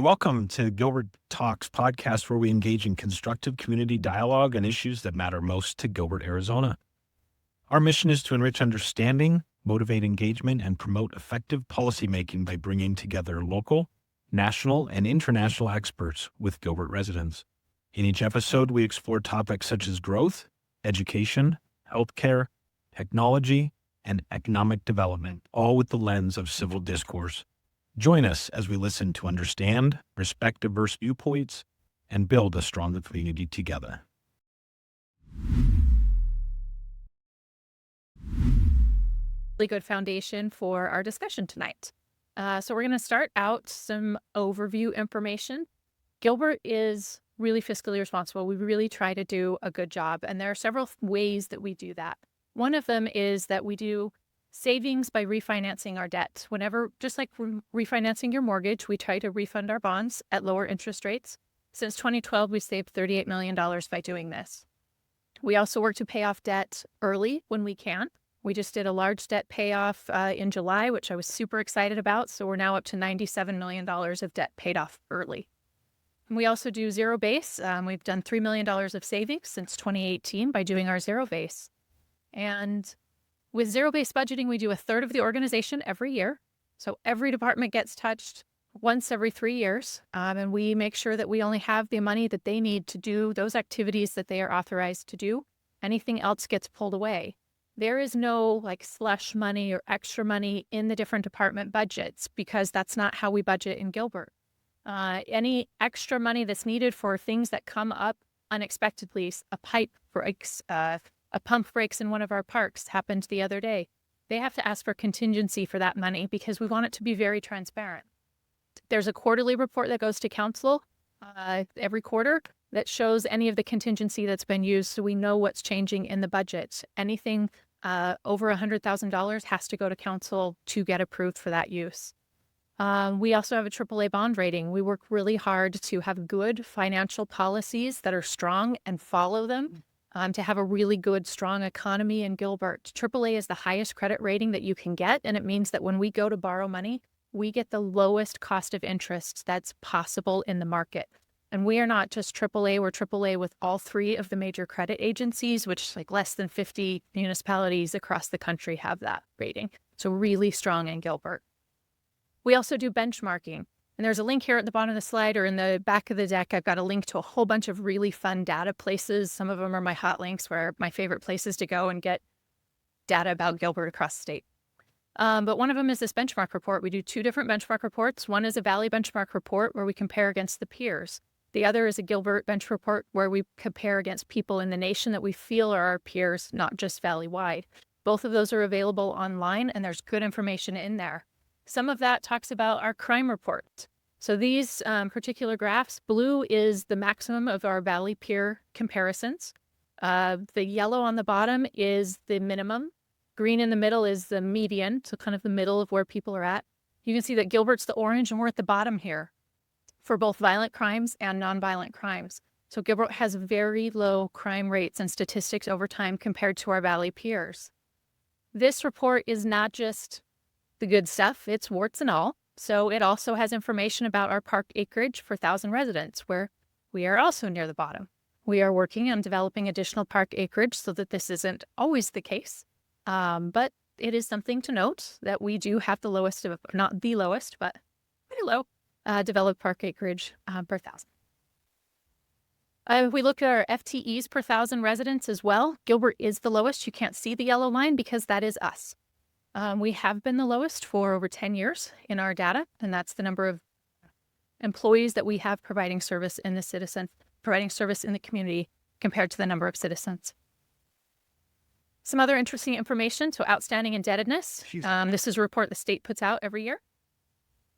Welcome to Gilbert Talks podcast, where we engage in constructive community dialogue on issues that matter most to Gilbert, Arizona. Our mission is to enrich understanding, motivate engagement, and promote effective policymaking by bringing together local, national, and international experts with Gilbert residents. In each episode, we explore topics such as growth, education, healthcare, technology, and economic development, all with the lens of civil discourse. Join us as we listen to understand, respect diverse viewpoints, and build a stronger community together. Really good foundation for our discussion tonight. So we're going to start out some overview information. Gilbert is really fiscally responsible. We really try to do a good job, and there are several ways that we do that. One of them is that we do savings by refinancing our debt. Whenever, just like refinancing your mortgage, we try to refund our bonds at lower interest rates. Since 2012, we saved $38 million by doing this. We also work to pay off debt early when we can. We just did a large debt payoff in July, which I was super excited about. So we're now up to $97 million of debt paid off early. And we also do zero base. We've done $3 million of savings since 2018 by doing our zero base. And with zero-based budgeting, we do a third of the organization every year. So every department gets touched once every 3 years. And we make sure that we only have the money that they need to do those activities that they are authorized to do. Anything else gets pulled away. There is no like slush money or extra money in the different department budgets because that's not how we budget in Gilbert. Any extra money that's needed for things that come up unexpectedly, a pipe breaks, a pump breaks in one of our parks, happened the other day. They have to ask for contingency for that money because we want it to be very transparent. There's a quarterly report that goes to council every quarter that shows any of the contingency that's been used so we know what's changing in the budget. Anything over $100,000 has to go to council to get approved for that use. We also have a AAA bond rating. We work really hard to have good financial policies that are strong and follow them. To have a really good, strong economy in Gilbert. AAA is the highest credit rating that you can get, and it means that when we go to borrow money, we get the lowest cost of interest that's possible in the market. And we are not just AAA, we're AAA with all three of the major credit agencies, which like less than 50 municipalities across the country have that rating. So really strong in Gilbert. We also do benchmarking. And there's a link here at the bottom of the slide or in the back of the deck. I've got a link to a whole bunch of really fun data places. Some of them are my hot links where my favorite places to go and get data about Gilbert across the state. But one of them is this benchmark report. We do two different benchmark reports. One is a Valley benchmark report where we compare against the peers. The other is a Gilbert bench report where we compare against people in the nation that we feel are our peers, not just Valley-wide. Both of those are available online, and there's good information in there. Some of that talks about our crime report. So these particular graphs, blue is the maximum of our Valley peer comparisons. The yellow on the bottom is the minimum. Green in the middle is the median, so kind of the middle of where people are at. You can see that Gilbert's the orange, and we're at the bottom here for both violent crimes and nonviolent crimes. So Gilbert has very low crime rates and statistics over time compared to our Valley peers. This report is not just the good stuff, it's warts and all. So it also has information about our park acreage per 1,000 residents, where we are also near the bottom. We are working on developing additional park acreage so that this isn't always the case. But it is something to note that we do have the lowest, not the lowest, but pretty low developed park acreage per 1,000. If we look at our FTEs per 1,000 residents as well, Gilbert is the lowest. You can't see the yellow line because that is us. We have been the lowest for over 10 years in our data, and that's the number of employees that we have providing service in the community compared to the number of citizens. Some other interesting information. So outstanding indebtedness. This is a report the state puts out every year,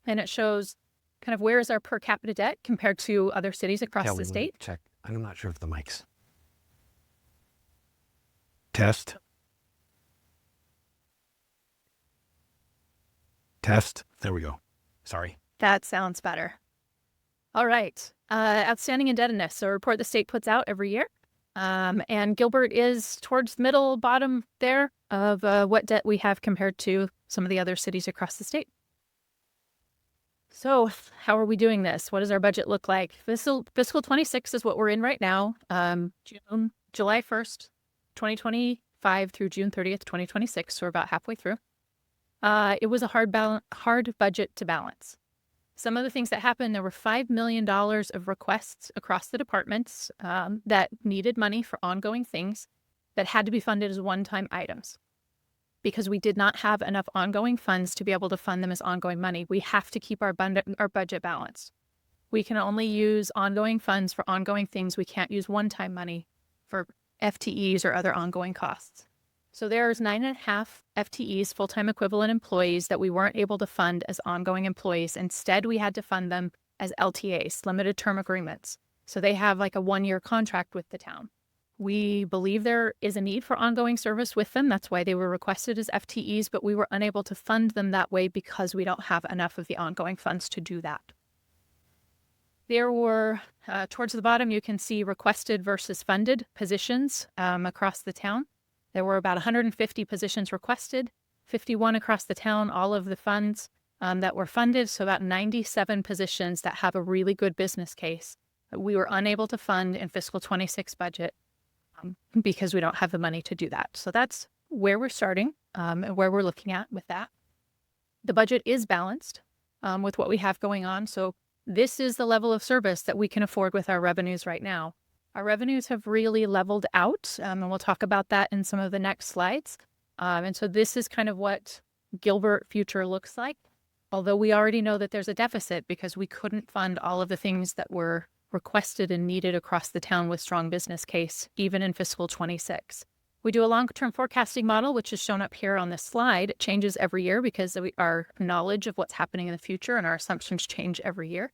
and it shows kind of where is our per capita debt compared to other cities across the state. Check. I'm not sure if the mic's. Test. There we go. Sorry. That sounds better. All right. Outstanding indebtedness. So a report the state puts out every year. And Gilbert is towards the middle bottom there of what debt we have compared to some of the other cities across the state. So how are we doing this? What does our budget look like? Fiscal 26 is what we're in right now. July 1st, 2025 through June 30th, 2026. So we're about halfway through. It was a hard budget to balance. Some of the things that happened, there were $5 million of requests across the departments that needed money for ongoing things that had to be funded as one-time items. Because we did not have enough ongoing funds to be able to fund them as ongoing money, we have to keep our budget balanced. We can only use ongoing funds for ongoing things. We can't use one-time money for FTEs or other ongoing costs. So there's 9.5 FTEs, full-time equivalent employees, that we weren't able to fund as ongoing employees. Instead, we had to fund them as LTAs, limited term agreements. So they have like a 1-year contract with the town. We believe there is a need for ongoing service with them. That's why they were requested as FTEs, but we were unable to fund them that way because we don't have enough of the ongoing funds to do that. There were, towards the bottom, you can see requested versus funded positions across the town. There were about 150 positions requested, 51 across the town, all of the funds that were funded, so about 97 positions that have a really good business case that we were unable to fund in fiscal 26 budget because we don't have the money to do that. So that's where we're starting and where we're looking at with that. The budget is balanced with what we have going on. So this is the level of service that we can afford with our revenues right now. Our revenues have really leveled out, and we'll talk about that in some of the next slides. And so this is kind of what Gilbert future looks like, although we already know that there's a deficit because we couldn't fund all of the things that were requested and needed across the town with strong business case, even in fiscal 26. We do a long-term forecasting model, which is shown up here on this slide. It changes every year because our knowledge of what's happening in the future and our assumptions change every year.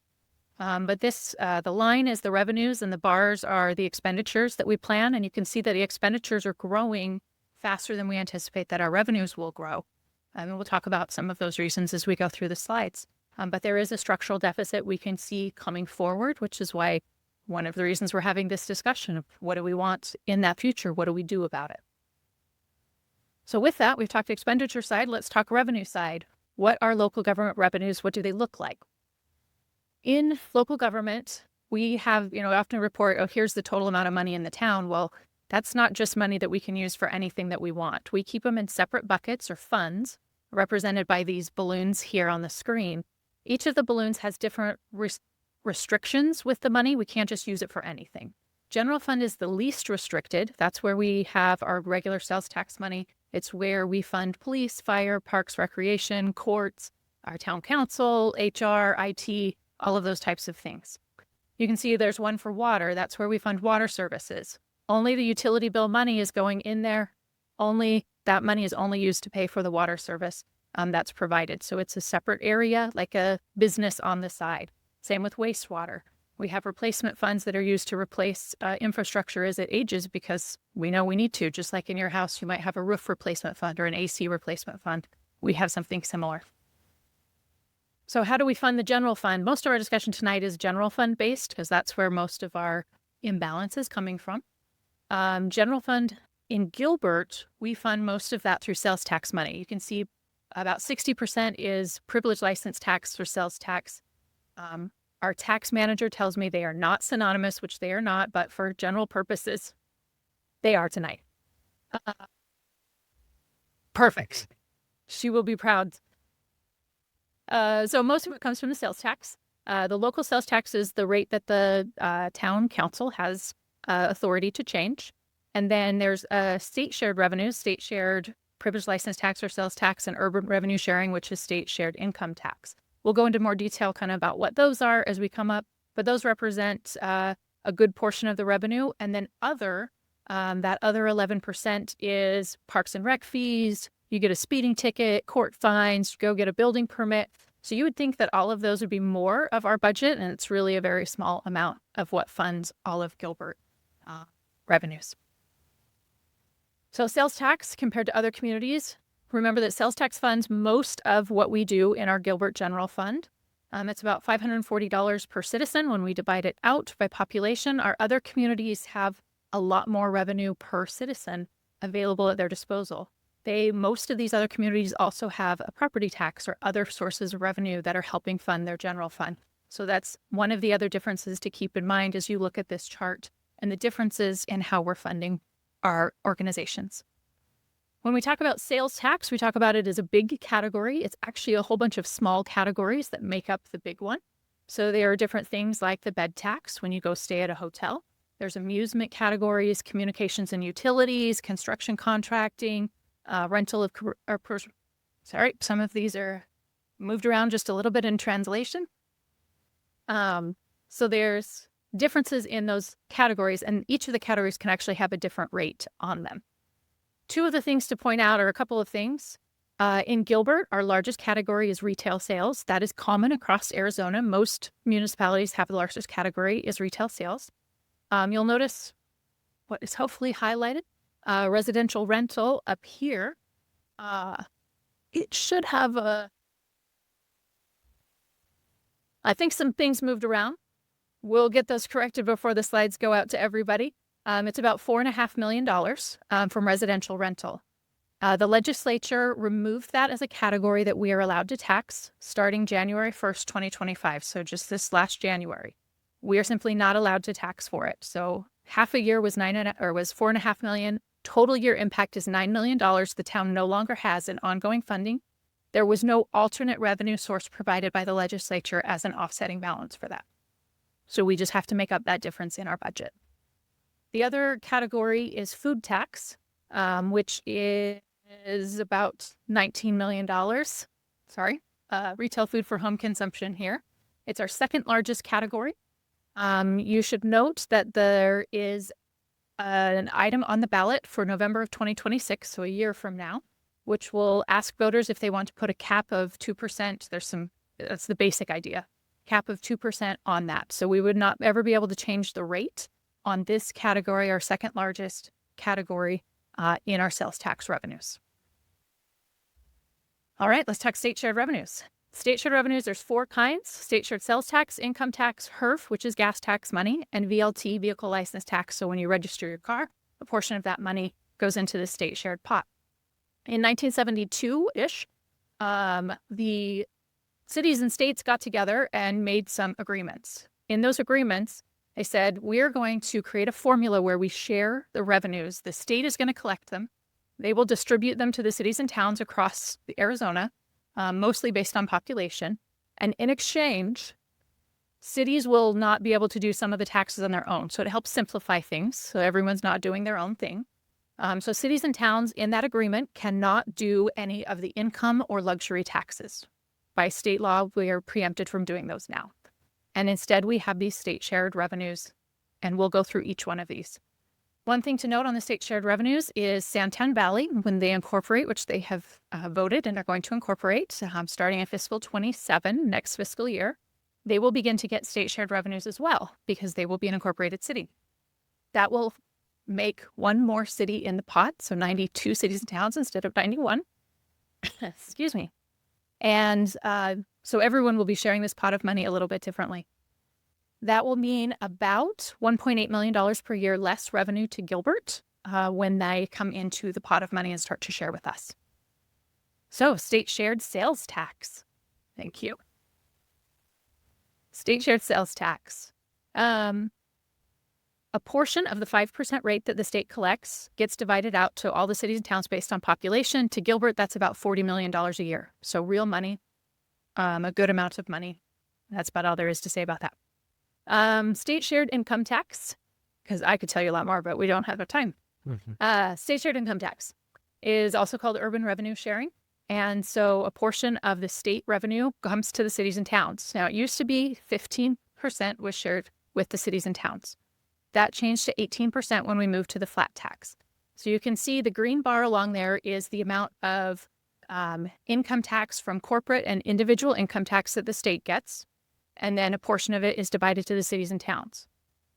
But this, the line is the revenues and the bars are the expenditures that we plan. And you can see that the expenditures are growing faster than we anticipate that our revenues will grow. And we'll talk about some of those reasons as we go through the slides. But there is a structural deficit we can see coming forward, which is why one of the reasons we're having this discussion of what do we want in that future? What do we do about it? So with that, we've talked expenditure side. Let's talk revenue side. What are local government revenues? What do they look like? In local government, we have, often report, oh, here's the total amount of money in the town. Well, that's not just money that we can use for anything that we want. We keep them in separate buckets or funds represented by these balloons here on the screen. Each of the balloons has different restrictions with the money. We can't just use it for anything. General fund is the least restricted. That's where we have our regular sales tax money. It's where we fund police, fire, parks, recreation, courts, our town council, HR, IT, all of those types of things. You can see there's one for water. That's where we fund water services. Only the utility bill money is going in there. Only that money is only used to pay for the water service that's provided. So it's a separate area, like a business on the side. Same with wastewater. We have replacement funds that are used to replace infrastructure as it ages because we know we need to. Just like in your house, you might have a roof replacement fund or an AC replacement fund. We have something similar. So how do we fund the general fund? Most of our discussion tonight is general fund based because that's where most of our imbalance is coming from. General fund in Gilbert, we fund most of that through sales tax money. You can see about 60% is privilege license tax or sales tax. Our tax manager tells me they are not synonymous, which they are not, but for general purposes, they are tonight. Perfect. She will be proud. So most of it comes from the sales tax. The local sales tax is the rate that the town council has authority to change. And then there's state shared revenues, state shared privilege license tax or sales tax, and urban revenue sharing, which is state shared income tax. We'll go into more detail kind of about what those are as we come up, but those represent a good portion of the revenue. And then that other 11% is parks and rec fees. You get a speeding ticket, court fines, go get a building permit. So you would think that all of those would be more of our budget, and it's really a very small amount of what funds all of Gilbert revenues. So sales tax compared to other communities, remember that sales tax funds most of what we do in our Gilbert General Fund. It's about $540 per citizen when we divide it out by population. Our other communities have a lot more revenue per citizen available at their disposal. Most of these other communities also have a property tax or other sources of revenue that are helping fund their general fund. So that's one of the other differences to keep in mind as you look at this chart and the differences in how we're funding our organizations. When we talk about sales tax, we talk about it as a big category. It's actually a whole bunch of small categories that make up the big one. So there are different things like the bed tax when you go stay at a hotel. There's amusement categories, communications and utilities, construction contracting, rental of, some of these are moved around just a little bit in translation. So there's differences in those categories, and each of the categories can actually have a different rate on them. Two of the things to point out are a couple of things. In Gilbert, our largest category is retail sales. That is common across Arizona. Most municipalities have the largest category is retail sales. You'll notice what is hopefully highlighted, residential rental up here. It should have I think some things moved around. We'll get those corrected before the slides go out to everybody. It's about $4.5 million from residential rental. The legislature removed that as a category that we are allowed to tax starting January 1st, 2025. So just this last January, we are simply not allowed to tax for it. So half a year was $4.5 million. Total year impact is $9 million. The town no longer has an ongoing funding. There was no alternate revenue source provided by the legislature as an offsetting balance for that. So we just have to make up that difference in our budget. The other category is food tax, which is about $19 million. Retail food for home consumption here. It's our second largest category. You should note that there is an item on the ballot for November of 2026, so a year from now, which will ask voters if they want to put a cap of 2%. That's the basic idea, cap of 2% on that. So we would not ever be able to change the rate on this category, our second largest category in our sales tax revenues. All right, let's talk state shared revenues. State shared revenues, there's four kinds: state shared sales tax, income tax, HERF, which is gas tax money, and VLT, vehicle license tax. So when you register your car, a portion of that money goes into the state shared pot. In 1972-ish, the cities and states got together and made some agreements. In those agreements, they said, we're going to create a formula where we share the revenues. The state is going to collect them. They will distribute them to the cities and towns across Arizona, mostly based on population. And in exchange, cities will not be able to do some of the taxes on their own. So it helps simplify things, so everyone's not doing their own thing. So cities and towns in that agreement cannot do any of the income or luxury taxes. By state law, we are preempted from doing those now. And instead, we have these state shared revenues, and we'll go through each one of these. One thing to note on the state shared revenues is Santan Valley, when they incorporate, which they have voted and are going to incorporate, starting in fiscal 27, next fiscal year, they will begin to get state shared revenues as well, because they will be an incorporated city. That will make one more city in the pot, so 92 cities and towns instead of 91. Excuse me. And so everyone will be sharing this pot of money a little bit differently. That will mean about $1.8 million per year less revenue to Gilbert when they come into the pot of money and start to share with us. So state shared sales tax. Thank you. State shared sales tax. A portion of the 5% rate that the state collects gets divided out to all the cities and towns based on population. To Gilbert, that's about $40 million a year. So real money, a good amount of money. That's about all there is to say about that. State shared income tax, because I could tell you a lot more, but we don't have the time. Mm-hmm. State shared income tax is also called urban revenue sharing. And so a portion of the state revenue comes to the cities and towns. Now, it used to be 15% was shared with the cities and towns. That changed to 18% when we moved to the flat tax. So you can see the green bar along there is the amount of income tax from corporate and individual income tax that the state gets. And then a portion of it is divided to the cities and towns.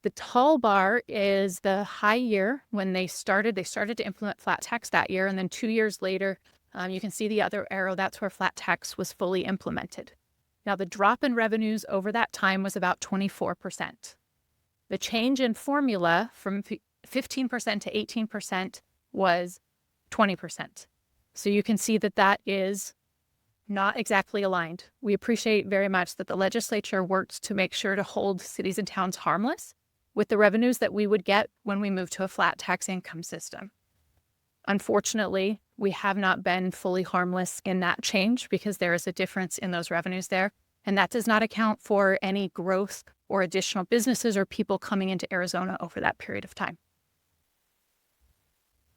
The tall bar is the high year when they started to implement flat tax that year. And then 2 years later, you can see the other arrow, that's where flat tax was fully implemented. Now the drop in revenues over that time was about 24%. The change in formula from 15% to 18% was 20%. So you can see that that is not exactly aligned. We appreciate very much that the legislature worked to make sure to hold cities and towns harmless with the revenues that we would get when we move to a flat tax income system. Unfortunately, we have not been fully harmless in that change because there is a difference in those revenues there, and that does not account for any growth or additional businesses or people coming into Arizona over that period of time.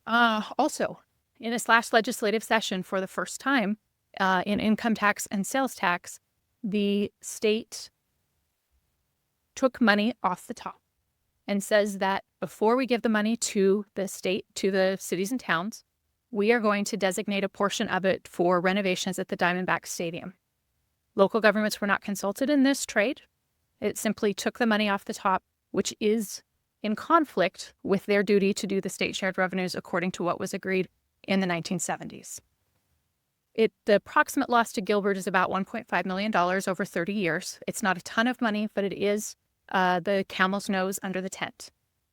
Also, in this last legislative session, for the first time in income tax and sales tax, the state took money off the top and says that before we give the money to the state, to the cities and towns, we are going to designate a portion of it for renovations at the Diamondback Stadium. Local governments were not consulted in this trade. It simply took the money off the top, which is in conflict with their duty to do the state shared revenues according to what was agreed in the 1970s. The approximate loss to Gilbert is about $1.5 million over 30 years. It's not a ton of money, but it is the camel's nose under the tent.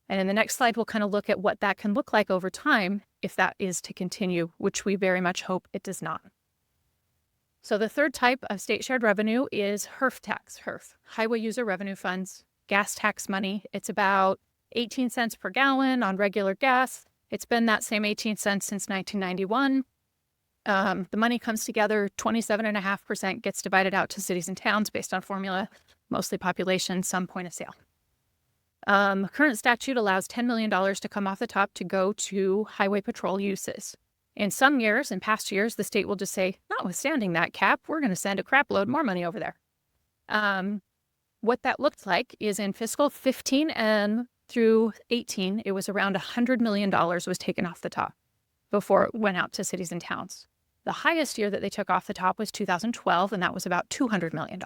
And in the next slide, we'll kind of look at what that can look like over time if that is to continue, which we very much hope it does not. So the third type of state shared revenue is HERF tax, Highway User Revenue Funds, gas tax money. It's about 18 cents per gallon on regular gas. It's been that same 18 cents since 1991. The money comes together, 27.5% gets divided out to cities and towns based on formula, mostly population, some point of sale. Current statute allows $10 million to come off the top to go to highway patrol uses. In some years, in past years, the state will just say, notwithstanding that cap, we're going to send a crap load more money over there. What that looked like is in fiscal 15 and through 18, it was around $100 million was taken off the top before it went out to cities and towns. The highest year that they took off the top was 2012, and that was about $200 million.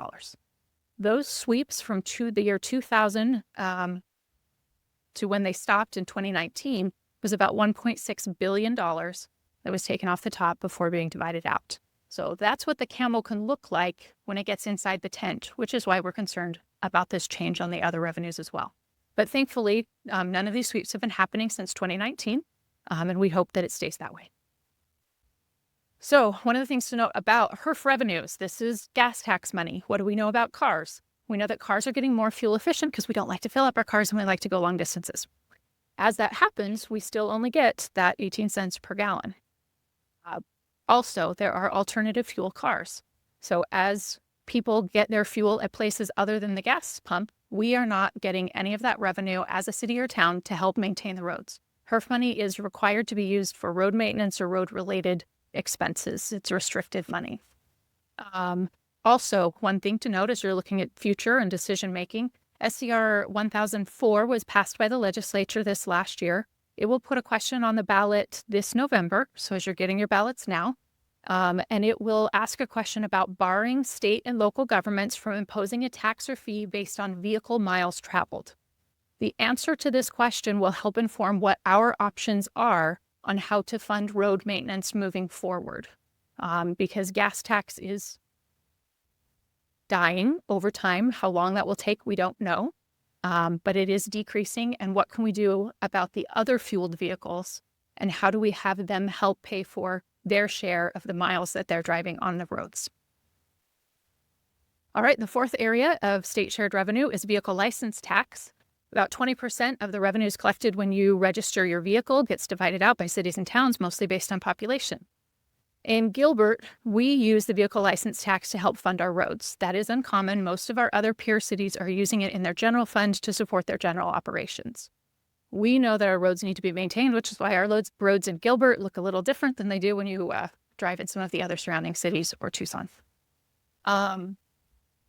Those sweeps from the year 2000 to when they stopped in 2019 was about $1.6 billion that was taken off the top before being divided out. So that's what the camel can look like when it gets inside the tent, which is why we're concerned about this change on the other revenues as well. But thankfully, none of these sweeps have been happening since 2019, and we hope that it stays that way. So one of the things to note about HERF revenues, this is gas tax money. What do we know about cars? We know that cars are getting more fuel efficient because we don't like to fill up our cars and we like to go long distances. As that happens, we still only get that 18 cents per gallon. Also, there are alternative fuel cars. So as people get their fuel at places other than the gas pump, we are not getting any of that revenue as a city or town to help maintain the roads. HERF money is required to be used for road maintenance or road-related expenses. It's restricted money. Also, one thing to note as you're looking at future and decision-making, SCR 1004 was passed by the legislature this last year. It will put a question on the ballot this November, so as you're getting your ballots now, and it will ask a question about barring state and local governments from imposing a tax or fee based on vehicle miles traveled. The answer to this question will help inform what our options are on how to fund road maintenance moving forward, because gas tax is dying over time. How long that will take, we don't know. But it is decreasing, and what can we do about the other fueled vehicles, and how do we have them help pay for their share of the miles that they're driving on the roads? All right, the fourth area of state shared revenue is vehicle license tax. About 20% of the revenues collected when you register your vehicle gets divided out by cities and towns, mostly based on population. In Gilbert, we use the vehicle license tax to help fund our roads. That is uncommon. Most of our other peer cities are using it in their general fund to support their general operations. We know that our roads need to be maintained, which is why our roads in Gilbert look a little different than they do when you drive in some of the other surrounding cities or Tucson.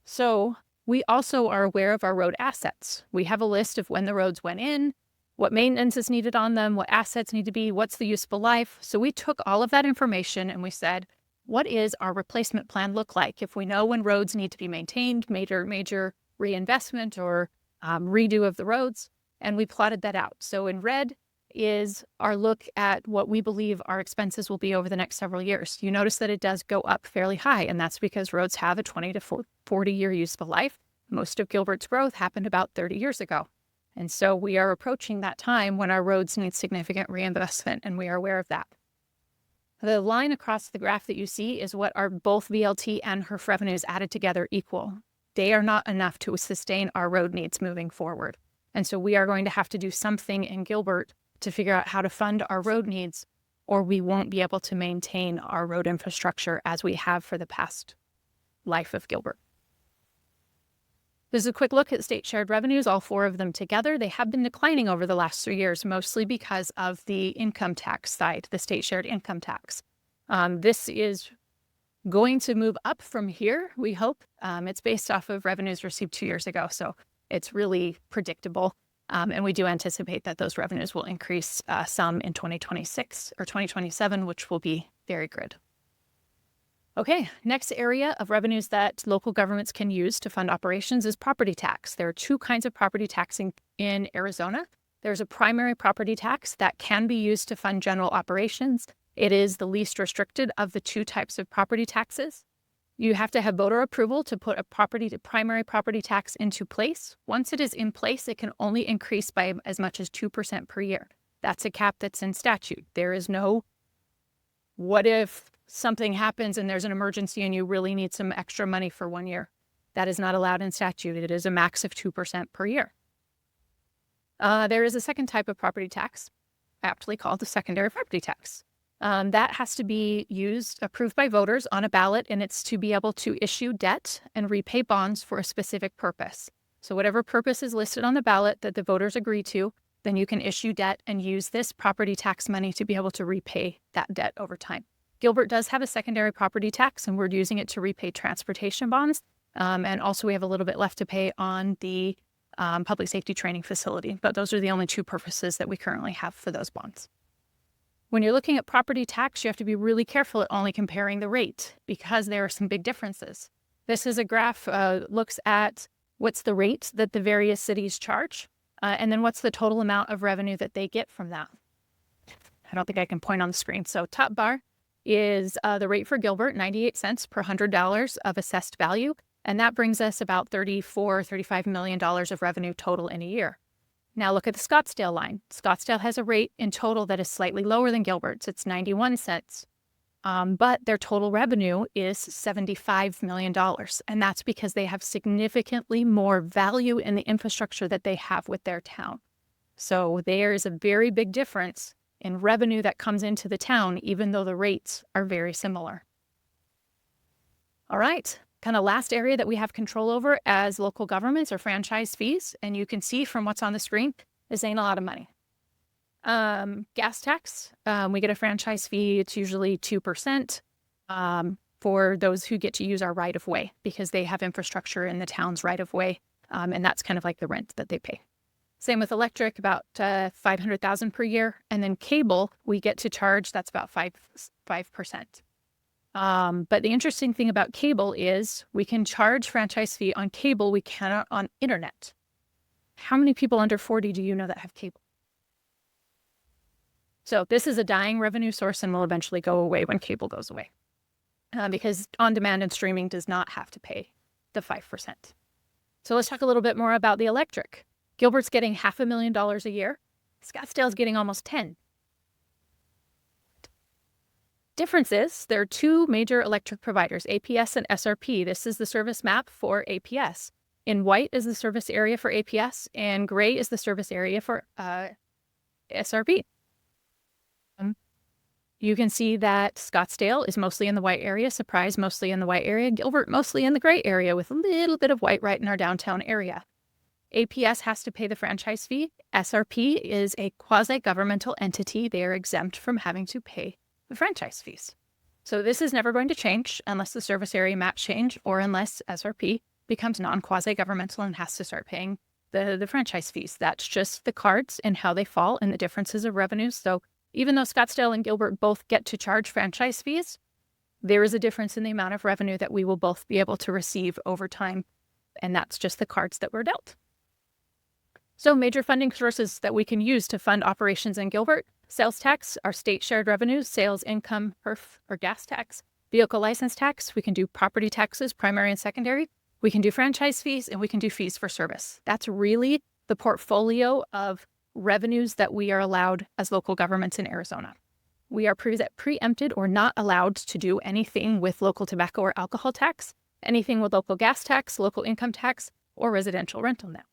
So we also are aware of our road assets. We have a list of when the roads went in, what maintenance is needed on them, what assets need to be, what's the useful life. So we took all of that information and we said, what is our replacement plan look like if we know when roads need to be maintained, major reinvestment or redo of the roads, and we plotted that out. So in red is our look at what we believe our expenses will be over the next several years. You notice that it does go up fairly high, and that's because roads have a 20 to 40 year useful life. Most of Gilbert's growth happened about 30 years ago. And so we are approaching that time when our roads need significant reinvestment, and we are aware of that. The line across the graph that you see is what are both VLT and HERF revenues added together equal. They are not enough to sustain our road needs moving forward. And so we are going to have to do something in Gilbert to figure out how to fund our road needs, or we won't be able to maintain our road infrastructure as we have for the past life of Gilbert. This is a quick look at state shared revenues, all 4 of them together. They have been declining over the last 3 years, mostly because of the income tax side, the state shared income tax. This is going to move up from here, we hope. It's based off of revenues received 2 years ago, so it's really predictable. And we do anticipate that those revenues will increase some in 2026 or 2027, which will be very good. Okay, next area of revenues that local governments can use to fund operations is property tax. There are 2 kinds of property taxing in Arizona. There's a primary property tax that can be used to fund general operations. It is the least restricted of the 2 types of property taxes. You have to have voter approval to put a primary property tax into place. Once it is in place, it can only increase by as much as 2% per year. That's a cap that's in statute. There is no, what if something happens and there's an emergency and you really need some extra money for 1 year? That is not allowed in statute. It is a max of 2% per year. There is a second type of property tax, aptly called the secondary property tax. That has to be approved by voters on a ballot, and it's to be able to issue debt and repay bonds for a specific purpose. So whatever purpose is listed on the ballot that the voters agree to, then you can issue debt and use this property tax money to be able to repay that debt over time. Gilbert does have a secondary property tax, and we're using it to repay transportation bonds. And also we have a little bit left to pay on the public safety training facility. But those are the only 2 purposes that we currently have for those bonds. When you're looking at property tax, you have to be really careful at only comparing the rate because there are some big differences. This is a graph looks at what's the rate that the various cities charge, and then what's the total amount of revenue that they get from that. I don't think I can point on the screen. So top bar is the rate for Gilbert, 98 cents per $100 of assessed value, and that brings us about $34-35 million of revenue total in a year. Now look at the Scottsdale line. Scottsdale has a rate in total that is slightly lower than Gilbert's. It's 91 cents. But their total revenue is $75 million. And that's because they have significantly more value in the infrastructure that they have with their town. So there is a very big difference in revenue that comes into the town, even though the rates are very similar. All right. Kind of last area that we have control over as local governments are franchise fees. And you can see from what's on the screen, this ain't a lot of money. Gas tax, we get a franchise fee. It's usually 2% for those who get to use our right of way because they have infrastructure in the town's right of way. And that's kind of like the rent that they pay. Same with electric, about $500,000 per year. And then cable, we get to charge, that's about 5%. But the interesting thing about cable is we can charge franchise fee on cable. We cannot on internet. How many people under 40 do you know that have cable? So this is a dying revenue source and will eventually go away when cable goes away because on-demand and streaming does not have to pay the 5%. So let's talk a little bit more about the electric. Gilbert's getting $500,000 a year. Scottsdale's getting almost 10. Difference is there are 2 major electric providers, APS and SRP. This is the service map for APS. In white is the service area for APS, and gray is the service area for SRP. You can see that Scottsdale is mostly in the white area, Surprise mostly in the white area, Gilbert mostly in the gray area with a little bit of white right in our downtown area. APS has to pay the franchise fee. SRP is a quasi-governmental entity. They are exempt from having to pay the franchise fees. So this is never going to change unless the service area maps change or unless SRP becomes non-quasi-governmental and has to start paying the franchise fees. That's just the cards and how they fall and the differences of revenues. So even though Scottsdale and Gilbert both get to charge franchise fees, there is a difference in the amount of revenue that we will both be able to receive over time. And that's just the cards that were dealt. So major funding sources that we can use to fund operations in Gilbert: sales tax, our state shared revenues, sales income, HERF or gas tax, vehicle license tax. We can do property taxes, primary and secondary. We can do franchise fees, and we can do fees for service. That's really the portfolio of revenues that we are allowed as local governments in Arizona. We are preempted or not allowed to do anything with local tobacco or alcohol tax, anything with local gas tax, local income tax, or residential rental now.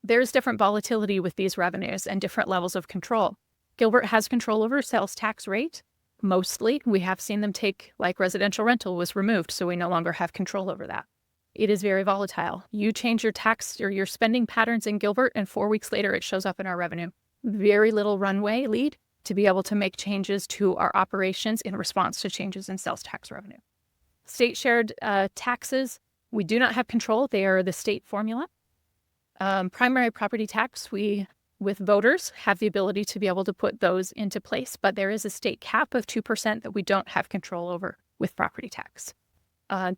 There's different volatility with these revenues and different levels of control. Gilbert has control over sales tax rate. Mostly, we have seen them take, like residential rental was removed, so we no longer have control over that. It is very volatile. You change your tax or your spending patterns in Gilbert, and 4 weeks later, it shows up in our revenue. Very little runway lead to be able to make changes to our operations in response to changes in sales tax revenue. State shared taxes, we do not have control. They are the state formula. Primary property tax, we, with voters, have the ability to be able to put those into place, but there is a state cap of 2% that we don't have control over with property tax.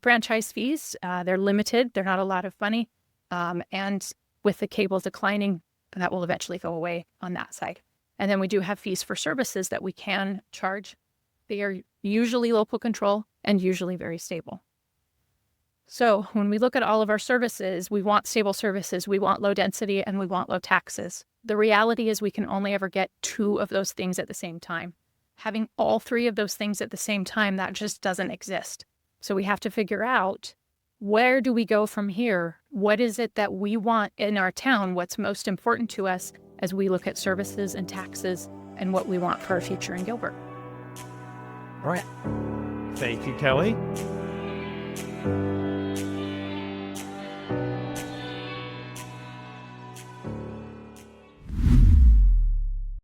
Franchise fees, they're limited. They're not a lot of money. And with the cable declining, that will eventually go away on that side. And then we do have fees for services that we can charge. They are usually local control and usually very stable. So when we look at all of our services, we want stable services, we want low density, and we want low taxes. The reality is we can only ever get 2 of those things at the same time. Having all 3 of those things at the same time, that just doesn't exist. So we have to figure out, where do we go from here? What is it that we want in our town? What's most important to us as we look at services and taxes and what we want for our future in Gilbert? All right. Thank you, Kelly.